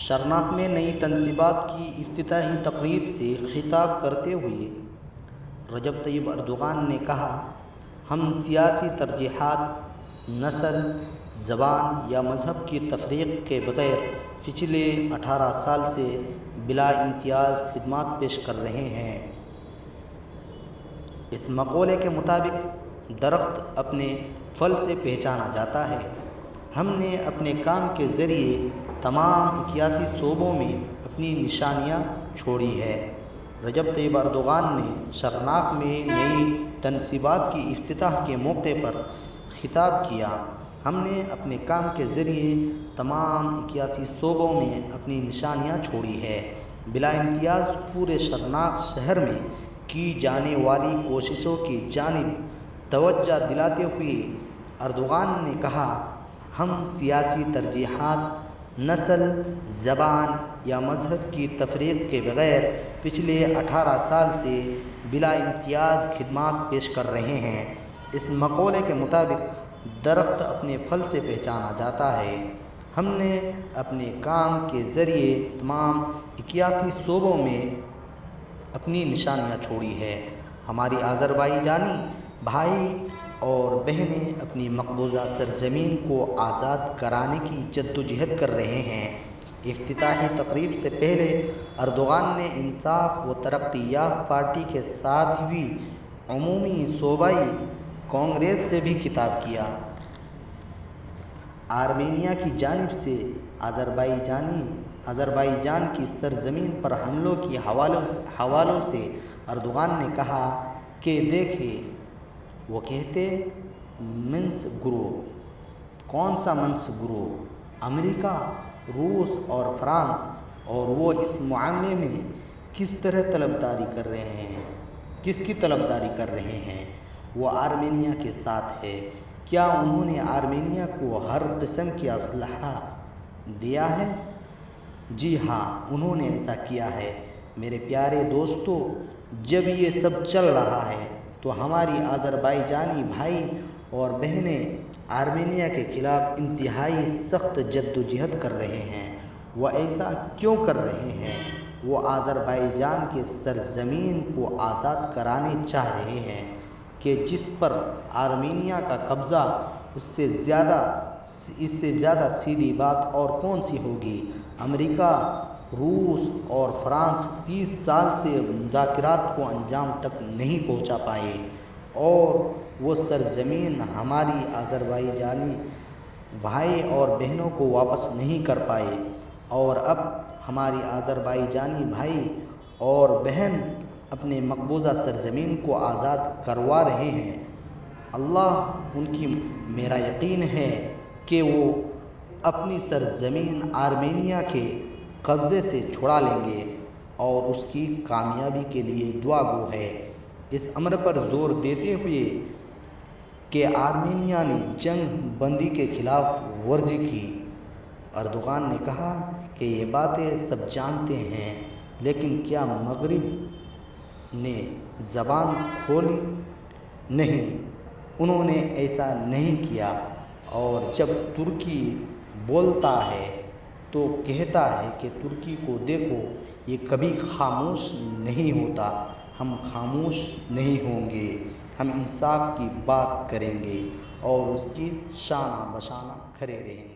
شرناک میں نئی تنصیبات کی افتتاحی تقریب سے خطاب کرتے ہوئے رجب طیب اردوغان نے کہا، ہم سیاسی ترجیحات، نسل، زبان یا مذہب کی تفریق کے بغیر پچھلے 18 سال سے بلا امتیاز خدمات پیش کر رہے ہیں۔ اس مقولے کے مطابق درخت اپنے پھل سے پہچانا جاتا ہے۔ ہم نے اپنے کام کے ذریعے تمام 81 صوبوں میں اپنی نشانیاں چھوڑی ہیں۔ رجب طیب اردوغان نے شرناک میں نئی تنصیبات کی افتتاح کے موقع پر خطاب کیا۔ ہم نے اپنے کام کے ذریعے تمام 81 صوبوں میں اپنی نشانیاں چھوڑی ہیں۔ بلا امتیاز پورے شرناک شہر میں کی جانے والی کوششوں کی جانب توجہ دلاتے ہوئے اردوغان نے کہا، ہم سیاسی ترجیحات، نسل، زبان یا مذہب کی تفریق کے بغیر پچھلے 18 سال سے بلا امتیاز خدمات پیش کر رہے ہیں۔ اس مقولے کے مطابق درخت اپنے پھل سے پہچانا جاتا ہے۔ ہم نے اپنے کام کے ذریعے تمام 81 صوبوں میں اپنی نشانیاں چھوڑی ہیں۔ ہماری آذربائیجانی بھائی اور بہنیں اپنی مقبوضہ سرزمین کو آزاد کرانے کی جدوجہد کر رہے ہیں۔ افتتاحی تقریب سے پہلے اردوغان نے انصاف و ترقی یافتہ پارٹی کے ساتھ ہوئی عمومی صوبائی کانگریس سے بھی خطاب کیا۔ آرمینیا کی جانب سے آذربائیجان کی سرزمین پر حملوں کے حوالوں سے اردوغان نے کہا کہ دیکھیں، وہ کہتے منسک گروہ۔ کون سا منسک گروہ؟ امریکہ، روس اور فرانس، اور وہ اس معاملے میں کس طرح طلبداری کر رہے ہیں؟ کس کی طلبداری کر رہے ہیں؟ وہ آرمینیا کے ساتھ ہے۔ کیا انہوں نے آرمینیا کو ہر قسم کی اسلحہ دیا ہے؟ جی ہاں، انہوں نے ایسا کیا ہے۔ میرے پیارے دوستو، جب یہ سب چل رہا ہے تو ہماری آذربائیجانی بھائی اور بہنیں آرمینیا کے خلاف انتہائی سخت جدوجہد کر رہے ہیں۔ وہ ایسا کیوں کر رہے ہیں؟ وہ آذربائیجان کے سرزمین کو آزاد کرانے چاہ رہے ہیں کہ جس پر آرمینیا کا قبضہ، اس سے زیادہ سیدھی بات اور کون سی ہوگی؟ امریکہ، روس اور فرانس 30 سال سے مذاکرات کو انجام تک نہیں پہنچا پائے، اور وہ سرزمین ہماری آذربائیجانی بھائی اور بہنوں کو واپس نہیں کر پائے، اور اب ہماری آذربائیجانی بھائی اور بہن اپنے مقبوضہ سرزمین کو آزاد کروا رہے ہیں۔ اللہ ان کی، میرا یقین ہے کہ وہ اپنی سرزمین آرمینیا کے قبضے سے چھڑا لیں گے، اور اس کی کامیابی کے لیے دعا گو ہے۔ اس امر پر زور دیتے ہوئے کہ آرمینیا نے جنگ بندی کے خلاف ورزی کی، اردوغان نے کہا کہ یہ باتیں سب جانتے ہیں، لیکن کیا مغرب نے زبان کھولی؟ نہیں، انہوں نے ایسا نہیں کیا۔ اور جب ترکی بولتا ہے تو کہتا ہے کہ ترکی کو دیکھو، یہ کبھی خاموش نہیں ہوتا۔ ہم خاموش نہیں ہوں گے، ہم انصاف کی بات کریں گے اور اس کی شانہ بشانہ کھڑے رہیں گے۔